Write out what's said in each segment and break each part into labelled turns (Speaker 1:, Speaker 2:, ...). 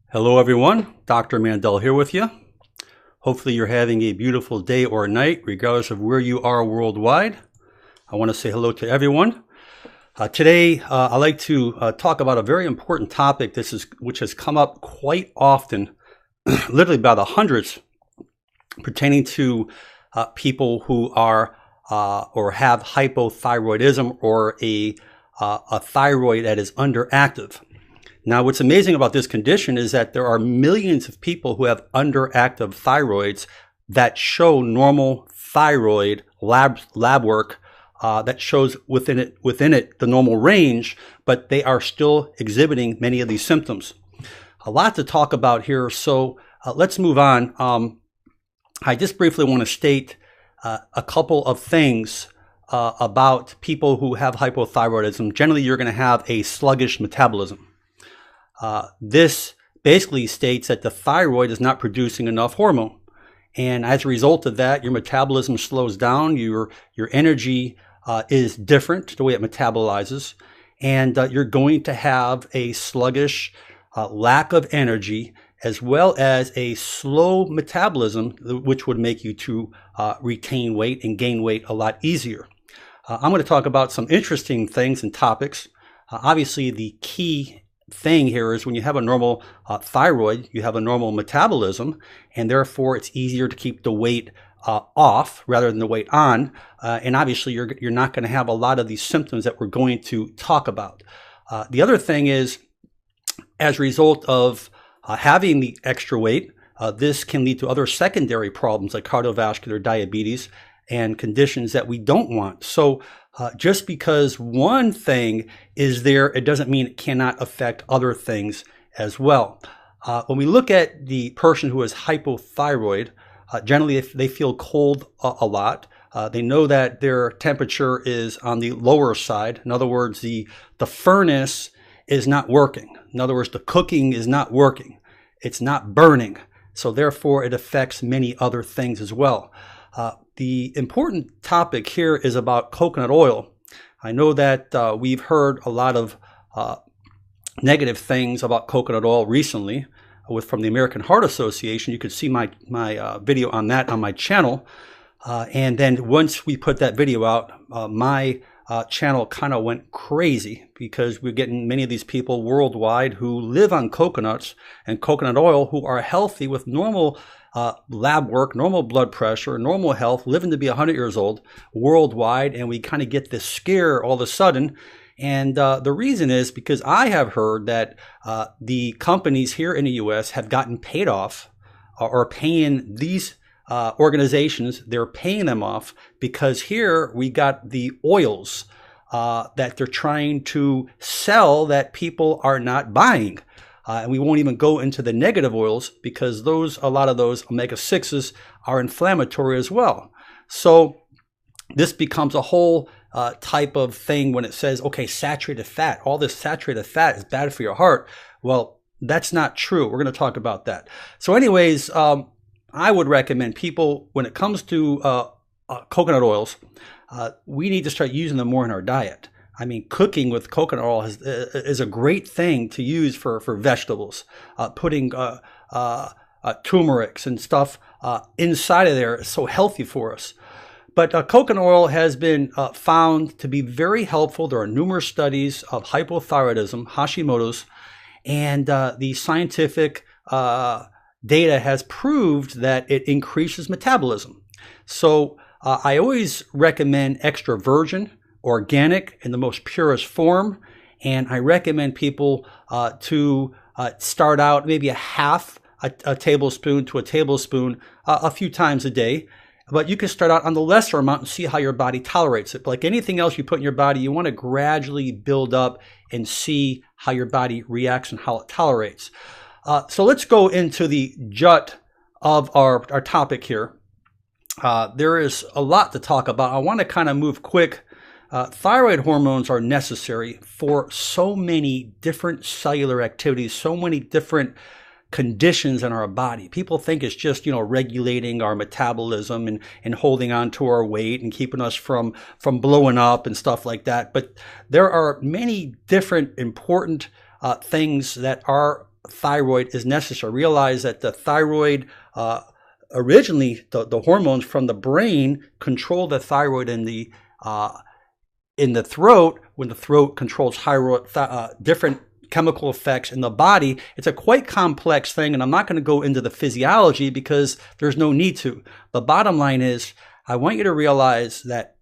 Speaker 1: Hello everyone, Dr. Mandell here with you. Hopefully you're having a beautiful day or night, regardless of where you are worldwide. I want to say hello to everyone. Today, I'd like to talk about a very important topic which has come up quite often, literally by the hundreds, pertaining to people who are or have hypothyroidism or a thyroid that is underactive. Now, what's amazing about this condition is that there are millions of people who have underactive thyroids that show normal thyroid lab work that shows within it the normal range, but they are still exhibiting many of these symptoms. A lot to talk about here, so let's move on. I just briefly want to state a couple of things about people who have hypothyroidism. Generally, you're going to have a sluggish metabolism. This basically states that the thyroid is not producing enough hormone. And as a result of that, your metabolism slows down, your energy is different, the way it metabolizes, and you're going to have a sluggish lack of energy, as well as a slow metabolism, which would make you to retain weight and gain weight a lot easier. I'm going to talk about some interesting things and topics. Obviously, the key thing here is when you have a normal thyroid, you have a normal metabolism, and therefore it's easier to keep the weight off rather than the weight on. And obviously you're not going to have a lot of these symptoms that we're going to talk about. The other thing is, as a result of having the extra weight, this can lead to other secondary problems like cardiovascular, diabetes, and conditions that we don't want. So just because one thing is there, it doesn't mean it cannot affect other things as well. When we look at the person who is hypothyroid, generally if they feel cold a lot. They know that their temperature is on the lower side. In other words, the furnace is not working. In other words, the cooking is not working. It's not burning. So therefore, it affects many other things as well. The important topic here is about coconut oil. I know that we've heard a lot of negative things about coconut oil recently from the American Heart Association. You could see my video on that on my channel. And then once we put that video out, my channel kind of went crazy because we're getting many of these people worldwide who live on coconuts and coconut oil who are healthy with normal lab work, normal blood pressure, normal health, living to be 100 years old worldwide, and we kind of get this scare all of a sudden. And the reason is because I have heard that the companies here in the U.S. have gotten paid off or paying these organizations, they're paying them off because here we got the oils that they're trying to sell that people are not buying. And we won't even go into the negative oils because a lot of those omega-6s are inflammatory as well. So this becomes a whole type of thing when it says, okay, saturated fat, all this saturated fat is bad for your heart. Well, that's not true. We're going to talk about that. So anyways, I would recommend people, when it comes to coconut oils, we need to start using them more in our diet. I mean, cooking with coconut oil is a great thing to use for vegetables. Putting turmerics and stuff inside of there is so healthy for us. But coconut oil has been found to be very helpful. There are numerous studies of hypothyroidism, Hashimoto's, and the scientific data has proved that it increases metabolism. So I always recommend extra virgin, organic in the most purest form, and I recommend people to start out maybe a tablespoon to a tablespoon a few times a day. But you can start out on the lesser amount and see how your body tolerates it. But like anything else you put in your body, you want to gradually build up and see how your body reacts and how it tolerates. So let's go into the jut of our topic here. There is a lot to talk about. I want to kind of move quick. Thyroid hormones are necessary for so many different cellular activities, so many different conditions in our body. People think it's just, regulating our metabolism and holding on to our weight and keeping us from blowing up and stuff like that. But there are many different important things that our thyroid is necessary. Realize that the thyroid, originally the hormones from the brain control the thyroid in the throat. When the throat controls different chemical effects in the body, it's a quite complex thing, and I'm not going to go into the physiology because there's no need to. The bottom line is, I want you to realize that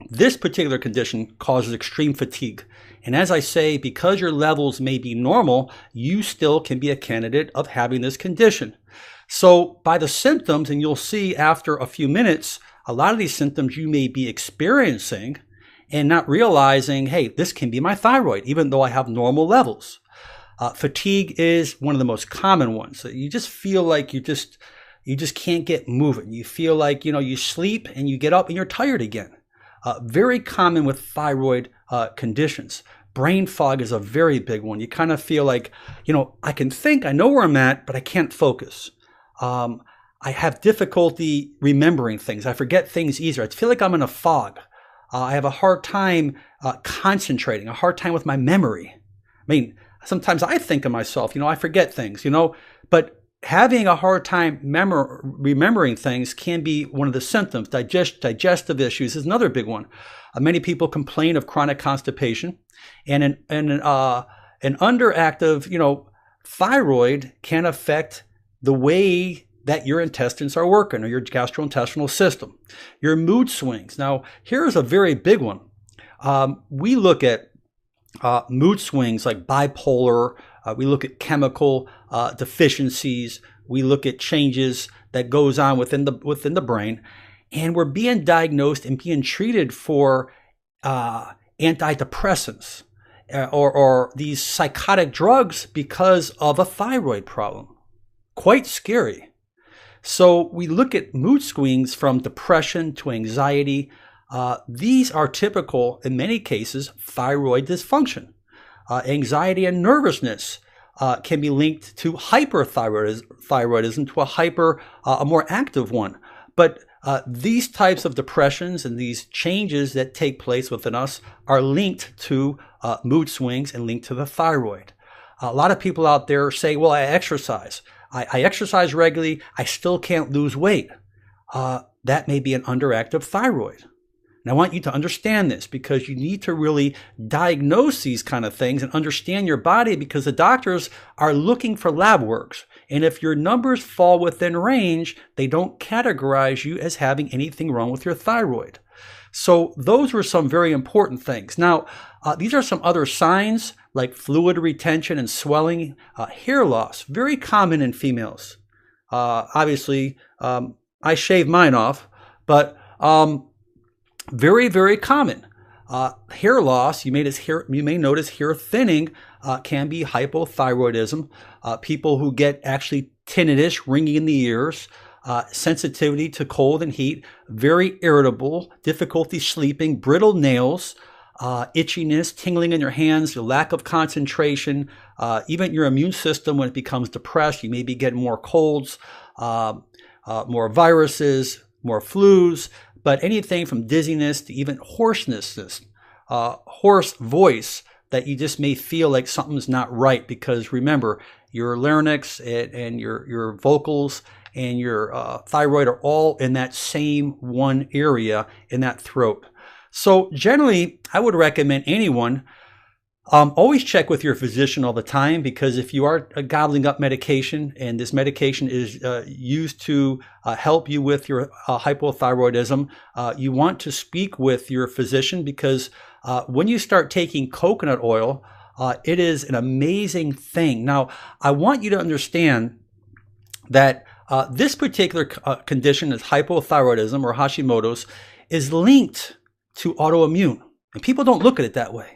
Speaker 1: this particular condition causes extreme fatigue. And as I say, because your levels may be normal, you still can be a candidate of having this condition. So by the symptoms, and you'll see after a few minutes, a lot of these symptoms you may be experiencing and not realizing, hey, this can be my thyroid, even though I have normal levels. Fatigue is one of the most common ones. So you just feel like you just can't get moving. You feel like, you sleep and you get up and you're tired again. Very common with thyroid conditions. Brain fog is a very big one. You kind of feel like, I can think, I know where I'm at, but I can't focus. I have difficulty remembering things. I forget things easier. I feel like I'm in a fog. I have a hard time concentrating, a hard time with my memory. I mean, sometimes I think of myself, I forget things, but having a hard time remembering things can be one of the symptoms. Digestive issues is another big one. Many people complain of chronic constipation, and an underactive, thyroid can affect the way that your intestines are working, or your gastrointestinal system. Your mood swings. Now, here's a very big one. We look at mood swings like bipolar. We look at chemical deficiencies. We look at changes that goes on within the brain, and we're being diagnosed and being treated for antidepressants or these psychotic drugs because of a thyroid problem. Quite scary. So we look at mood swings from depression to anxiety. These are typical, in many cases, thyroid dysfunction. Anxiety and nervousness can be linked to hyperthyroidism, to a more active one. But these types of depressions and these changes that take place within us are linked to mood swings and linked to the thyroid. A lot of people out there say, well, I exercise. I exercise regularly. I still can't lose weight. That may be an underactive thyroid. And I want you to understand this, because you need to really diagnose these kind of things and understand your body, because the doctors are looking for lab works. And if your numbers fall within range, they don't categorize you as having anything wrong with your thyroid. So those were some very important things. Now, these are some other signs like fluid retention and swelling, hair loss, very common in females. Obviously, I shave mine off, but very, very common. Hair loss, you may notice hair thinning can be hypothyroidism. People who get actually tinnitus, ringing in the ears, sensitivity to cold and heat, very irritable, difficulty sleeping, brittle nails, itchiness, tingling in your hands, your lack of concentration, even your immune system when it becomes depressed. You may be getting more colds, more viruses, more flus, but anything from dizziness to even hoarseness, hoarse voice, that you just may feel like something's not right, because remember, your larynx and your vocals and your thyroid are all in that same one area in that throat. So generally, I would recommend anyone always check with your physician all the time, because if you are gobbling up medication and this medication is used to help you with your hypothyroidism, you want to speak with your physician, because when you start taking coconut oil, it is an amazing thing. Now, I want you to understand that this particular condition is hypothyroidism, or Hashimoto's, is linked to autoimmune. And people don't look at it that way.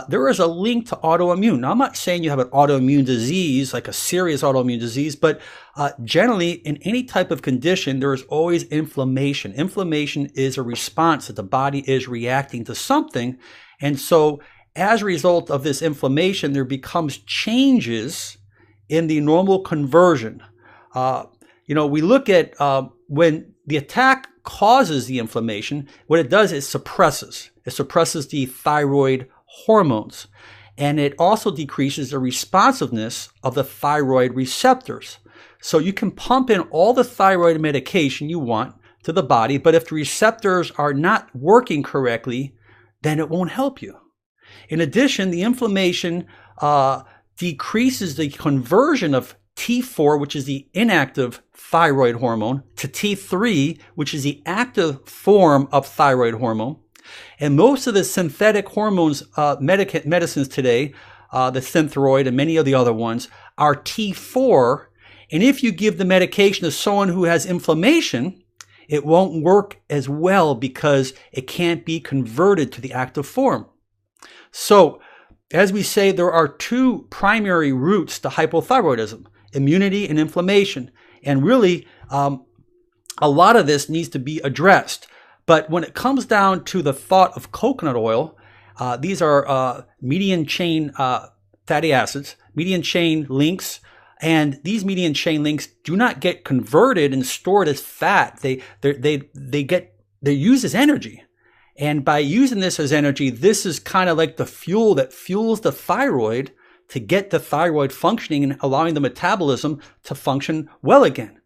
Speaker 1: There is a link to autoimmune. Now, I'm not saying you have an autoimmune disease, like a serious autoimmune disease, but generally in any type of condition, there is always inflammation. Inflammation is a response that the body is reacting to something. And so as a result of this inflammation, there becomes changes in the normal conversion. We look at when the attack causes the inflammation, what it does is suppresses. It suppresses the thyroid hormones. and it also decreases the responsiveness of the thyroid receptors. So you can pump in all the thyroid medication you want to the body, but if the receptors are not working correctly, then it won't help you. In addition, the inflammation decreases the conversion of T4, which is the inactive thyroid hormone, to T3, which is the active form of thyroid hormone. And most of the synthetic hormones, medicines today, the Synthroid and many of the other ones, are T4. And if you give the medication to someone who has inflammation, it won't work as well because it can't be converted to the active form. So, as we say, there are two primary roots to hypothyroidism: immunity and inflammation. And really, a lot of this needs to be addressed. But when it comes down to the thought of coconut oil, these are medium chain fatty acids, medium chain links. And these medium chain links do not get converted and stored as fat. They're used as energy. And by using this as energy, this is kind of like the fuel that fuels the thyroid to get the thyroid functioning and allowing the metabolism to function well again.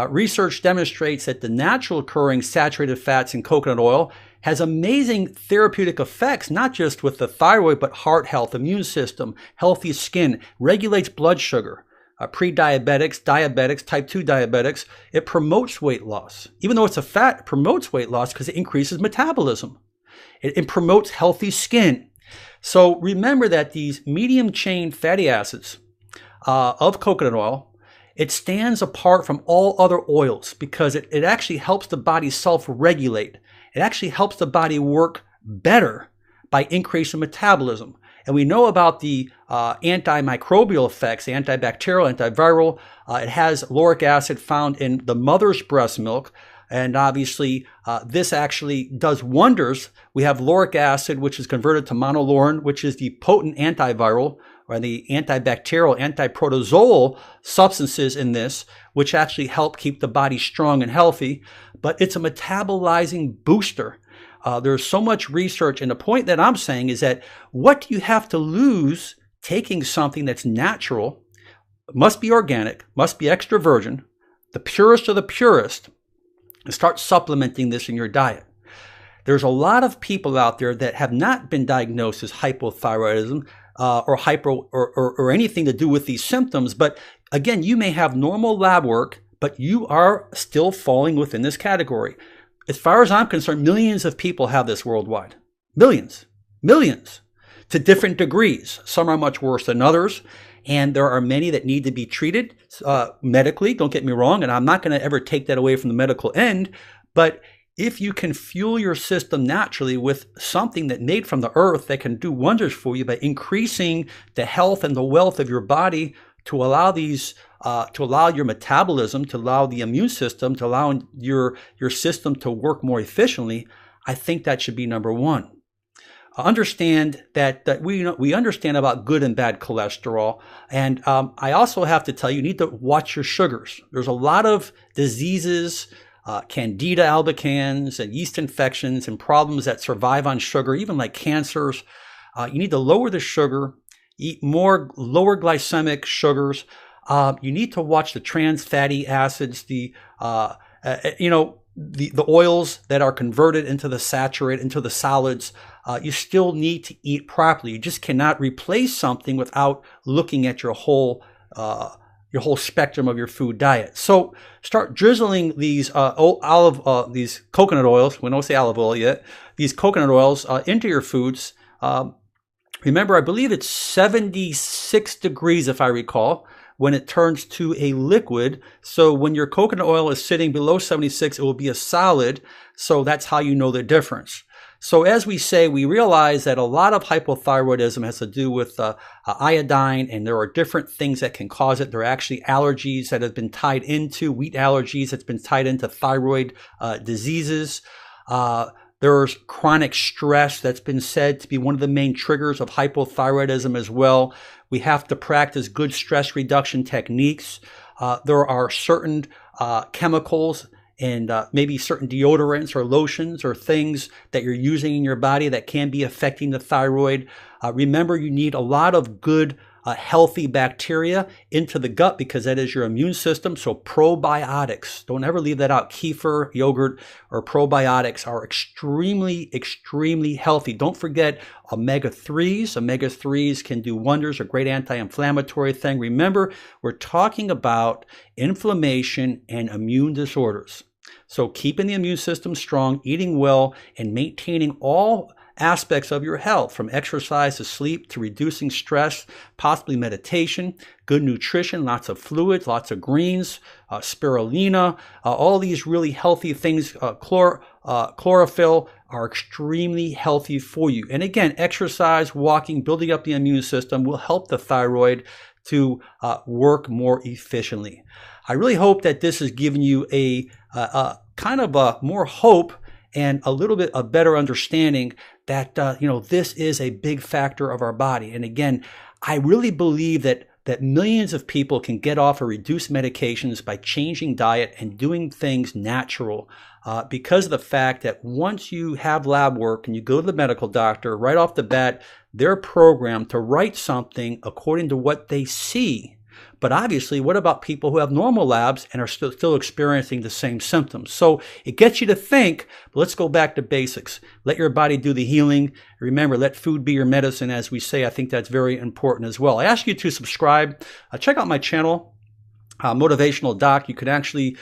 Speaker 1: Research demonstrates that the natural occurring saturated fats in coconut oil has amazing therapeutic effects, not just with the thyroid, but heart health, immune system, healthy skin, regulates blood sugar. Pre-diabetics, diabetics, type 2 diabetics, it promotes weight loss. Even though it's a fat, it promotes weight loss because it increases metabolism. It promotes healthy skin. So remember that these medium chain fatty acids of coconut oil, it stands apart from all other oils because it actually helps the body self-regulate. It actually helps the body work better by increasing metabolism. And we know about the antimicrobial effects, antibacterial, antiviral. It has lauric acid found in the mother's breast milk. And obviously, this actually does wonders. We have lauric acid, which is converted to monolaurin, which is the potent antiviral or the antibacterial, antiprotozoal substances in this, which actually help keep the body strong and healthy. But it's a metabolizing booster. There's so much research, and the point that I'm saying is that what do you have to lose taking something that's natural, must be organic, must be extra virgin, the purest of the purest, and start supplementing this in your diet? There's a lot of people out there that have not been diagnosed as hypothyroidism or anything to do with these symptoms, but again, you may have normal lab work, but you are still falling within this category. As far as I'm concerned, millions of people have this worldwide. Millions, to different degrees. Some are much worse than others, and there are many that need to be treated medically, don't get me wrong, and I'm not going to ever take that away from the medical end, but if you can fuel your system naturally with something that made from the earth that can do wonders for you by increasing the health and the wealth of your body to allow these to allow your metabolism, to allow the immune system, to allow your system to work more efficiently, I think that should be number one. Understand that we understand about good and bad cholesterol, and I also have to tell you, you need to watch your sugars. There's a lot of diseases, Candida albicans and yeast infections and problems that survive on sugar, even like cancers. You need to lower the sugar, eat more lower glycemic sugars. You need to watch the trans fatty acids, the oils that are converted into the saturated, into the solids. You still need to eat properly. You just cannot replace something without looking at your whole spectrum of your food diet. So start drizzling these these coconut oils. We don't say olive oil yet. These coconut oils into your foods. Remember, I believe it's 76 degrees, if I recall, when it turns to a liquid. So when your coconut oil is sitting below 76, it will be a solid. So that's how you know the difference. So as we say, we realize that a lot of hypothyroidism has to do with iodine, and there are different things that can cause it. There are actually allergies that have been tied into, wheat allergies that's been tied into thyroid diseases. There's chronic stress that's been said to be one of the main triggers of hypothyroidism as well. We have to practice good stress reduction techniques. There are certain chemicals and maybe certain deodorants or lotions or things that you're using in your body that can be affecting the thyroid. Remember, you need a lot of good healthy bacteria into the gut because that is your immune system. So probiotics, don't ever leave that out. Kefir, yogurt, or probiotics are extremely, extremely healthy. Don't forget omega-3s. Omega-3s can do wonders, a great anti-inflammatory thing. Remember, we're talking about inflammation and immune disorders. So keeping the immune system strong, eating well, and maintaining all aspects of your health, from exercise to sleep to reducing stress, possibly meditation, good nutrition, lots of fluids, lots of greens, spirulina, all these really healthy things, chlorophyll are extremely healthy for you. And again, exercise, walking, building up the immune system will help the thyroid to work more efficiently. I really hope that this has given you a kind of a more hope and a little bit of better understanding that, this is a big factor of our body. And again, I really believe that millions of people can get off or reduce medications by changing diet and doing things natural because of the fact that once you have lab work and you go to the medical doctor, right off the bat, they're programmed to write something according to what they see. But obviously, what about people who have normal labs and are still experiencing the same symptoms? So it gets you to think, but let's go back to basics. Let your body do the healing. Remember, let food be your medicine, as we say. I think that's very important as well. I ask you to subscribe. Check out my channel, Motivational Doc. You can actually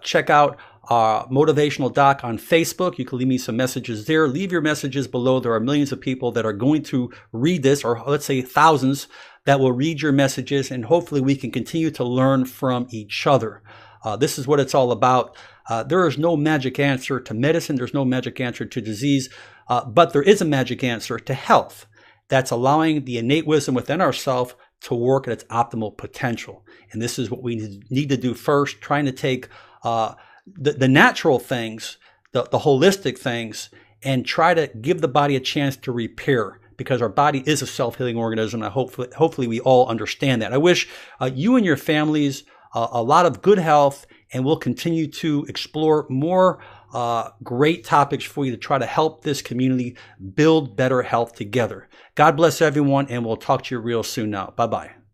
Speaker 1: check out Motivational Doc on Facebook. You can leave me some messages there. Leave your messages below. There are millions of people that are going to read this, or let's say thousands, that will read your messages, and hopefully we can continue to learn from each other. This is what it's all about. There is no magic answer to medicine. There's no magic answer to disease, but there is a magic answer to health. That's allowing the innate wisdom within ourselves to work at its optimal potential. And this is what we need to do first, trying to take the natural things, the holistic things, and try to give the body a chance to repair, because our body is a self-healing organism. And hopefully we all understand that. I wish you and your families a lot of good health, and we'll continue to explore more great topics for you to try to help this community build better health together. God bless everyone, and we'll talk to you real soon now. Bye-bye.